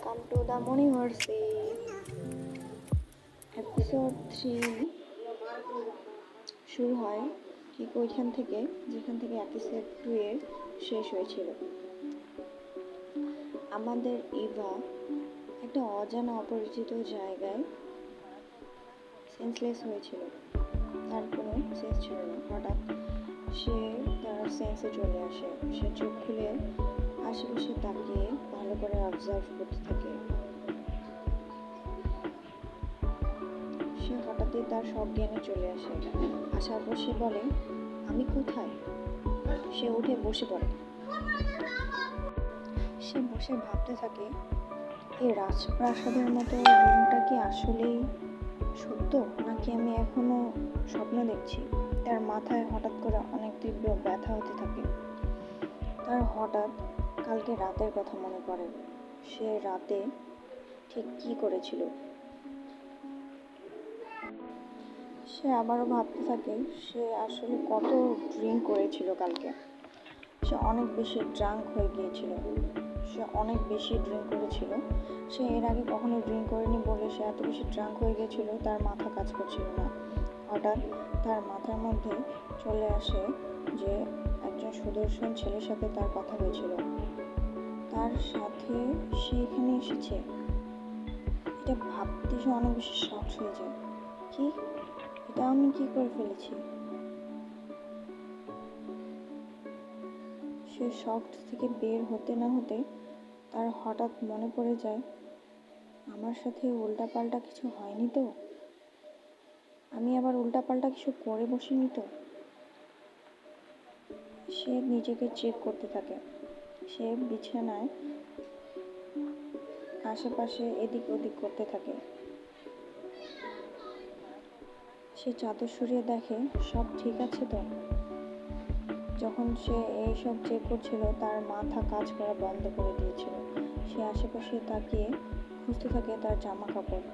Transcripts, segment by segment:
Welcome to the Moniverse. Episode 3 শুরু হয় ঠিক ওইখান থেকে যেখান থেকে এপিসোড 2 এর শেষ হয়েছিল। আমাদের ইভা একটা অজানা অপরিচিত জায়গায় সেন্সলেস হয়েছিল। তার কোনো সেন্স ছিল না। হঠাৎ সে তার সেন্সে চলে আসে। সে চোখ খুলে আশেপাশে তাকিয়ে ভালো করে অবজার্ভ করতে থাকে। সে হঠাৎই তার সব জ্ঞানে চলে আসে। আসার পর সে বলে, আমি কোথায়? সে উঠে বসে পড়ে। সে বসে ভাবতে থাকে, এই রাজপ্রাসাদের মতো রুমটা কি আসলেই সত্য, নাকি আমি এখনো স্বপ্ন দেখছি? তার মাথায় হঠাৎ করে অনেক তীব্র ব্যথা হতে থাকে। তার হঠাৎ কালকে রাতের কথা মনে পড়ে। সে রাতে ঠিক কি করেছিল। সে আবারও ভাবতে থাকে সে আসলে কত ড্রিঙ্ক করেছিল কালকে। সে অনেক বেশি ড্রাঙ্ক হয়ে গিয়েছিল। সে অনেক বেশি ড্রিঙ্ক করেছিল। সে এর আগে কখনো ড্রিঙ্ক করেনি বলে সে এত বেশি ড্রাঙ্ক হয়ে গিয়েছিল তার মাথা কাজ করছিল না। হঠাৎ তার মাথার মধ্যে চলে আসে যে একজন সুদর্শন ছেলের সাথে তার কথা হয়েছিল। তার সাথে সে এখানে এসেছে। এটা ভাবতে সে অনেক বেশি শক হয়ে যায়। কি, এটা আমি কি করে ফেলেছি? সে শক থেকে বের হতে না হতে তার হঠাৎ মনে পড়ে যায়, আমার সাথে উল্টাপাল্টা কিছু হয়নি তো? আমি আবার উল্টাপাল্টা কিছু করে বসিনি তো? সে নিজেকে চেক করতে থাকে। সে বিছানায় আশেপাশে এদিক ওদিক করতে থাকে। সে চাদর সরিয়ে দেখে সব ঠিক আছে তো। যখন সে এইসব চেক করছিল তার মাথা কাজ করা বন্ধ করে দিয়েছিল। সে আশেপাশে তাকিয়ে খুঁজতে থাকে তার জামা কাপড়,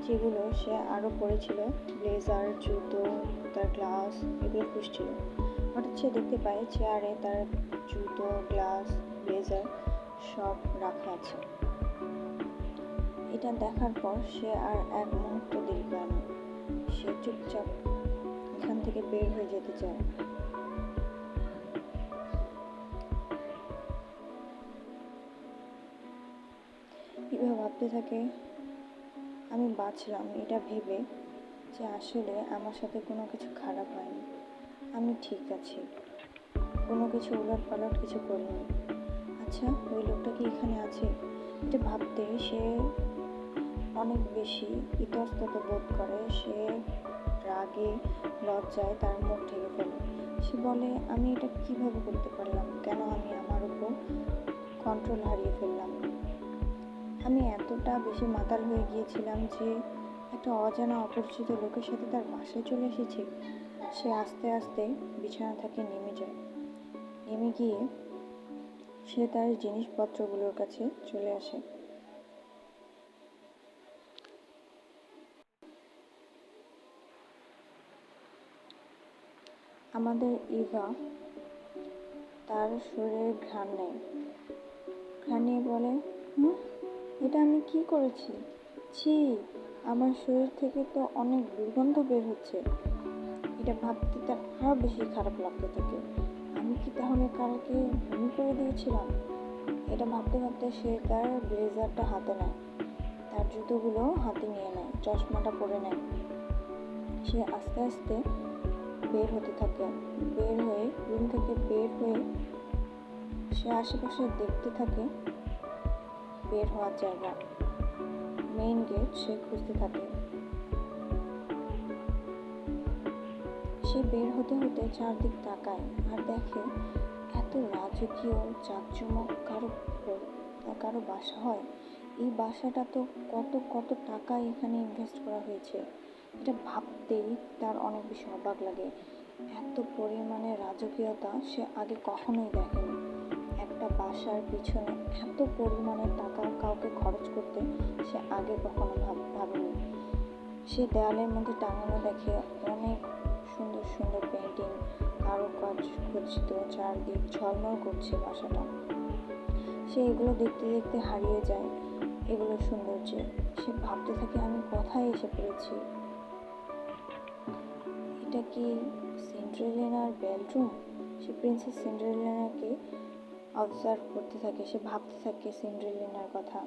যেগুলো সে আরও পরেছিল, ব্লেজার, জুতো, তার গ্লাস, এগুলো খুঁজছিল। হঠাৎ সে দেখতে পায় চেয়ারে তার জুতো, গ্লাস, ব্লেজার সব রাখা আছে। এটা দেখার পর সে আর এক মুহূর্ত দেরি করে না। সে চুপচাপ এখান থেকে বের হয়ে যেতে চায়। এভাবে ভাবতে থাকে, আমি বাঁচলাম এটা ভেবে যে আসলে আমার সাথে কোনো কিছু খারাপ হয়নি, আমি ঠিক আছি, কোনো কিছু উলটপালট কিছু করিনি। আচ্ছা, ওই লোকটা কি এখানে আছে? এটা ভাবতে সে অনেক বেশি ইতস্তত বোধ করে। সে রাগে লজ্জায় তার মুখ ঢেকে ফেলে। সে বলে, আমি এটা কিভাবে করতে পারলাম? কেন আমি আমার উপর কন্ট্রোল হারিয়ে ফেললাম? আমি এতটা বেশি মাতাল হয়ে গিয়েছিলাম যে একটা অজানা অপরিচিত লোকের সাথে তার বাসায় চলে এসেছি। সে আস্তে আস্তে বিছানা থেকে নেমে যায়। নেমে গিয়ে সে তার জিনিসপত্রগুলোর কাছে চলে আসে। আমাদের ইভা তার শরীরের ঘ্রাণ নেয়। ঘ্রাণ নিয়ে বলে, এটা আমি কি করেছি? ছি, আমার শরীর থেকে তো অনেক দুর্গন্ধ বের হচ্ছে। এটা ভাবতে তার আরও বেশি খারাপ লাগতে থাকে। আমি কি তাহলে কালকে বমি করে দিয়েছিলাম? এটা ভাবতে ভাবতে সে তার ব্লেজারটা হাতে নেয়, তার জুতোগুলো হাতে নিয়ে নেয়, চশমাটা পরে নেয়। সে আস্তে আস্তে বের হতে থাকে। বের হয়ে রুম থেকে বের হয়ে সে আশেপাশে দেখতে থাকে বের হওয়ার জায়গা, মেইন গেট সে খুঁজতে থাকে। সে বের হতে হতে চারদিক তাকায় আর দেখে এত রাজকীয় জাঁকজমক কারো বাসা হয়। এই বাসাটা তো কত কত টাকা এখানে ইনভেস্ট করা হয়েছে। এটা ভাবতেই তার অনেক বেশি অবাক লাগে। এত পরিমাণে রাজকীয়তা সে আগে কখনোই দেখেনি। একটা বাসার পিছনে এত পরিমাণে টাকা কাউকে খরচ করতে সে আগে কখনো ভাবেনি। সে দেয়ালের মধ্যে টাঙানো দেখে অনেক সুন্দর সুন্দর পেন্টিং, কারুকাজ খচিত, চারদিক ঝলমল করছে বাসাটা। সে এগুলো দেখতে দেখতে হারিয়ে যায় এগুলোর সৌন্দর্যে। সে ভাবতে থাকে আমি কোথায় এসে পড়েছি, এটা কি সিন্ড্রেলিনার বেডরুম? সে প্রিন্সেস সিন্ড্রেলিনাকে অবজার্ভ করতে থাকে, সে ভাবতে থাকে সিন্ড্রেলিনার কথা।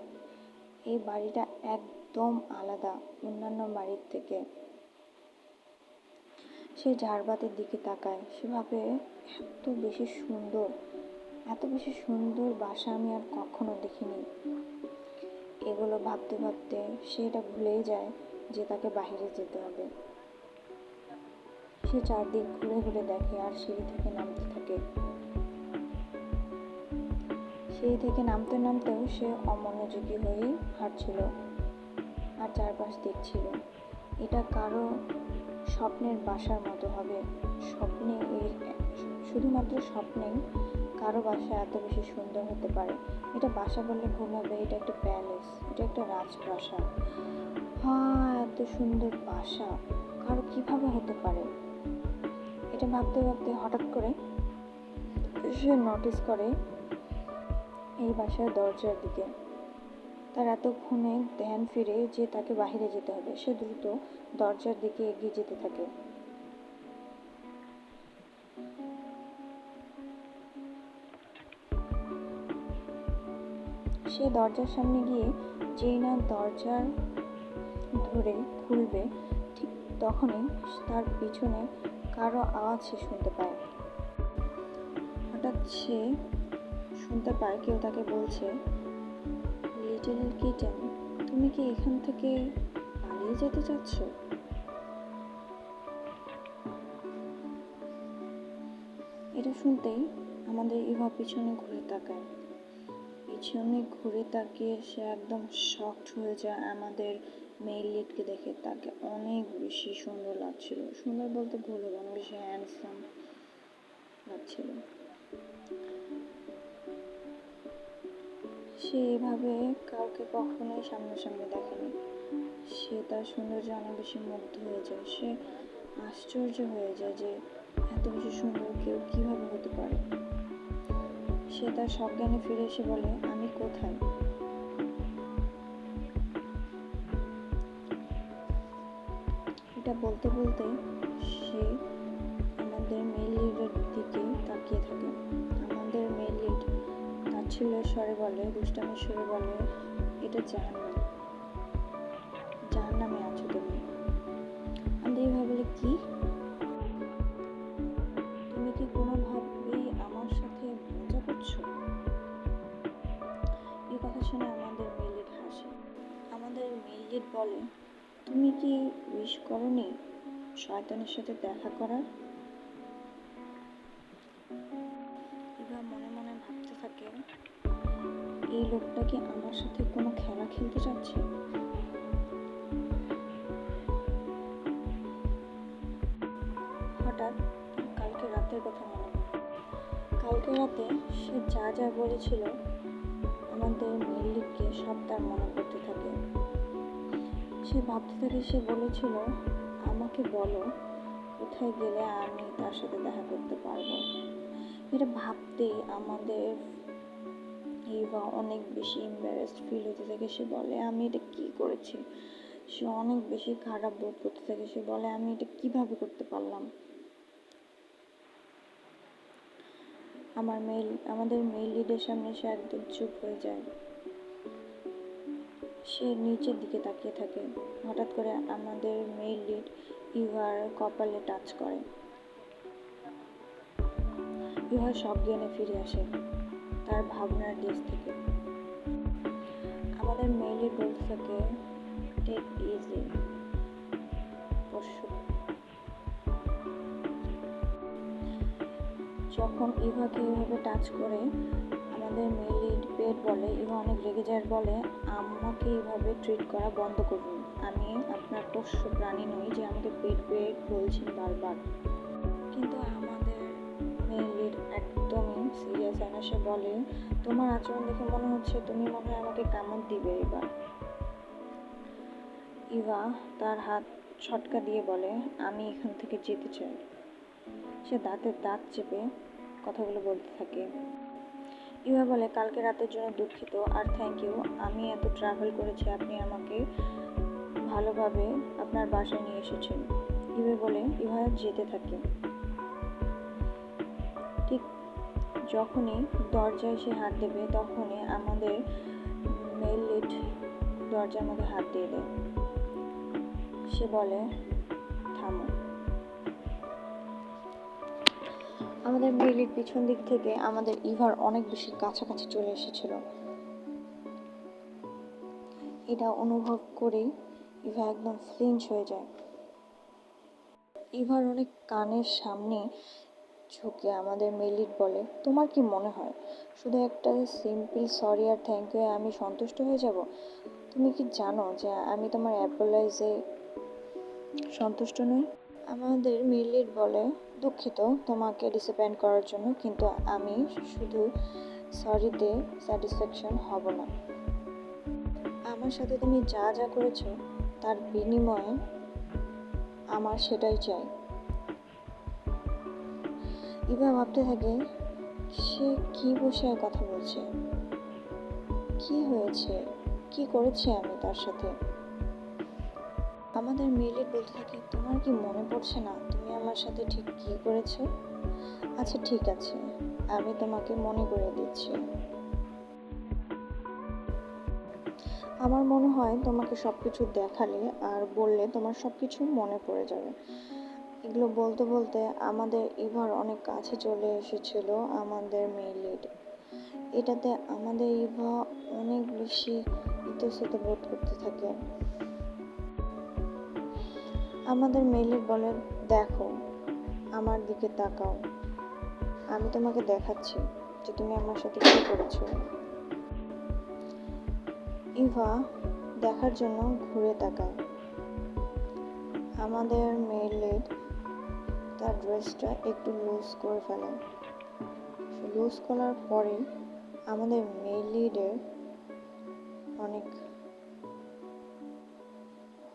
এই বাড়িটা একদম আলাদা অন্যান্য বাড়ির থেকে। সে ঝাড়বাতির দিকে তাকায়, সে ভাবে এত বেশি সুন্দর বাসা আমি আর কখনো দেখিনি। এগুলো ভাবতে ভাবতে সে এটা ভুলেই যায় যে তাকে বাইরে যেতে হবে। সে চারদিক ঘুরে ঘুরে দেখে আর সিঁড়ি থেকে নামতে থাকে। সিঁড়ি থেকে নামতে নামতেও সে অমনোযোগী হয়েই হাঁটছিল আর চারপাশ দেখছিল। এটা কারো স্বপ্নের বাসার মতো হবে। শুধুমাত্র স্বপ্নেই কারো বাসা এত বেশি সুন্দর হতে পারে। এটা বাসা বললে ভুল হবে, এটা একটা প্যালেস, এটা একটা রাজপ্রাসাদ। এত সুন্দর বাসা কারো কিভাবে হতে পারে? এটা ভাবতে ভাবতে হঠাৎ করে সে নোটিস করে এই বাসার দরজার দিকে। তার এতক্ষণে ধ্যান ফিরে যে তাকে বাহিরে যেতে হবে। সে দ্রুত দরজার দিকে এগিয়ে যেতে থাকে। সে দরজার সামনে গিয়ে যেই না দরজার ধরে খুলবে, ঠিক তখনই তার পিছনে কারো আওয়াজ সে শুনতে পায়। হঠাৎ সে শুনতে পায় কেউ তাকে বলছে, লিটল কিটেন, তুমি কি এখান থেকে পালিয়ে যেতে চাচ্ছ? এটা শুনতেই আমাদের ইভা পিছনে ঘুরে তাকায়। পিছনে ঘুরে তাকিয়ে সে একদম শকড হয়ে যায় আমাদের মেইল লিডকে দেখে। তাকে অনেক বেশি সুন্দর লাগছিল। সুন্দর বলতে ভুল হবে, অনেক বেশি হ্যান্ডসাম লাগছিল। সে এভাবে কাউকে কখনোই সামনাসামনি দেখেনি। সে তার সৌন্দর্যে অনেক বেশি মুগ্ধ হয়ে যায়। সে আশ্চর্য হয়ে যায় যে এত বেশি সুন্দর কেউ কিভাবে হতে পারে। সে তার সজ্ঞানে ফিরে এসে বলে, আমি কোথায়? এটা বলতে বলতে সে আমাদের মেইল লিডের দিকে তাকিয়ে থাকে। আমাদের মেইল লিড তাচ্ছিল্যের স্বরে বলে, দুষ্টামির স্বরে বলে, এটা জাহান্নামে আছো তুমি। আমাদের এইভাবে বলে, কি তুমি কি কোনোভাবেই আমার সাথে মজা করছো? এই কথা শুনে আমাদের মেইল লিড হাসে। আমাদের মেইল লিড বলে, তুমি কি উইশ করোনি শয়তানের সাথে দেখা করার? ইভা মনে মনে ভাবতে থাকে, এই লোকটা কি আমার সাথে কোনো খেলা খেলতে চাচ্ছে? হঠাৎ কালকে রাতের কথা মনে পড়ে। কালকে রাতে সে যা যা বলেছিল আমাদের মেইল লিডকে সব তার মনে পড়তে থাকে। সে ভাবতে থাকে, সে বলেছিল, আমাকে বলো কোথায় গেলে আমি তার সাথে দেখা করতে পারবো। এটা ভাবতেই আমাদের ইভা অনেক বেশি এম্বারেসড ফিল হতে থাকে। সে বলে, আমি এটা কি করেছি? সে অনেক বেশি খারাপ বোধ করতে থাকে। সে বলে, আমি এটা কিভাবে করতে পারলাম? আমাদের মেইল লিডের সামনে সে একদম চুপ হয়ে যায়। সে নিচের দিকে তাকিয়ে থাকে। হঠাৎ করে আমাদের মেইল লিড ইভার কপালে টাচ করে। ইভা সজ্ঞানে ফিরে আসে তার ভাবনার দেশ থেকে। আমাদের মেইল লিড বলতে থাকে, টেক ইজি পশু। যখন ইভাকে এভাবে টাচ করে আমাদের মেইল লিড পেট বলে, ইভা অনেক রেগে যায়, বলে, আমাকে এভাবে ট্রিট করা বন্ধ করুন। আমি আপনার পোষ্য প্রাণী নই যে আমাকে পেট পেট বলছেন বারবার। কিন্তু আমাদের মেইল লিড একদমই সিরিয়াস হয় না। সে বলে, তোমার আচরণ দেখে মনে হচ্ছে তুমি মনে হয় আমাকে কামড় দিবে এবার। ইভা তার হাত ছটকা দিয়ে বলে, আমি এখান থেকে যেতে চাই। সে দাঁতে দাঁত চেপে কথাগুলো বলতে থাকে। ইভা বলে, কালকে রাতের জন্য দুঃখিত আর থ্যাংক ইউ। আমি এত ট্রাভেল করেছি, আপনি আমাকে ভালোভাবে আপনার বাসায় নিয়ে এসেছেন। ইভা যেতে থাকে। ঠিক যখনই দরজায় সে হাত দেবে তখনই আমাদের মেল লিড দরজার মধ্যে হাত দিয়ে দেয়। সে বলে, থামো। আমাদের মেল লিড পিছন দিক থেকে আমাদের ইভার অনেক বেশি কাছাকাছি চলে এসেছিল। এটা অনুভব করেই ইভা একদম ফ্লিঞ্চ হয়ে যায়। ইভার অনেক কানের সামনে ঝুঁকে আমাদের মেলিট বলে, তোমার কি মনে হয় শুধু একটা সিম্পল সরি আর থ্যাংক ইউ আমি সন্তুষ্ট হয়ে যাব? তুমি কি জানো যে আমি তোমার অ্যাপোলাইজে সন্তুষ্ট নই? আমাদের মেলিট বলে, দুঃখিত তোমাকে ডিসঅ্যাপয়েন্ট করার জন্য, কিন্তু আমি শুধু সরিতে স্যাটিসফ্যাকশন হব না। আমার সাথে তুমি যা যা করেছো তার বিনিময়ে আমার সেটাই চাই। ইভা ভাবতে থাকে, সে কি বসে কথা বলছে, কি হয়েছে, কি করেছি আমি তার সাথে? আমাদের মেলিট বলতে থাকে, তোমার কি মনে পড়ছে না তুমি আমার সাথে ঠিক কি করেছো? আচ্ছা ঠিক আছে, আমি তোমাকে মনে করে দিচ্ছি। আমার মনে হয় তোমাকে সবকিছু দেখালে আর বললে তোমার সবকিছু মনে পড়ে যাবে। এগুলো বলতে বলতে আমাদের ইভার অনেক কাছে চলে এসেছিল আমাদের মেলিড। এটাতে আমাদের ইভা অনেক বেশি ইতস্তত বোধ করতে থাকে। আমাদের মেলিড বলে, দেখো আমার দিকে তাকাও, আমি তোমাকে দেখাচ্ছি যে তুমি আমার সাথে কি করেছো। ইভা দেখার জন্য ঘুরে তাকায়। আমাদের মেলিড তার ড্রেসটা একটু লুজ করে ফেলে। লুজ করার পরে আমাদের মেলিডের অনেক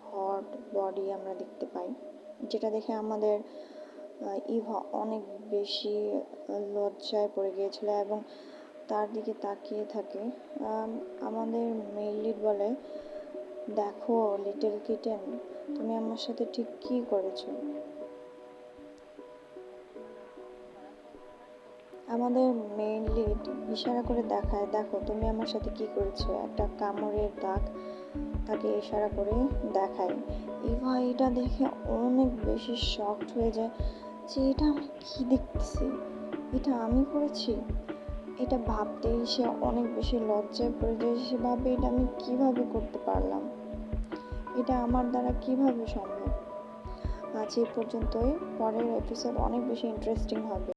হট বডি আমরা দেখতে পাই, যেটা দেখে আমাদের ইভা অনেক বেশি লজ্জায় পড়ে গিয়েছিল এবং তার দিকে তাকিয়ে থাকে। আমাদের মেল লিড বলে, দেখো লিটল কিটেন, তুমি আমার সাথে ঠিক কি করেছো? আমাদের মেইন লিড ইশারা করে দেখায়, দেখো তুমি আমার সাথে কি করেছো, একটা কামড়ের দাগ তাকে ইশারা করে দেখায়। ইভা এটা দেখে অনেক বেশি শকড হয়ে যায় যে এটা আমি কি দেখতেছি, এটা আমি করেছি। এটা ভাবতেই সে অনেক বেশি লজ্জায় পড়ে যায়। সে ভাবে, এটা আমি কিভাবে করতে পারলাম, এটা আমার দ্বারা কিভাবে সম্ভব। আজ এই পর্যন্তই, পরের এপিসোড অনেক বেশি ইন্টারেস্টিং হবে।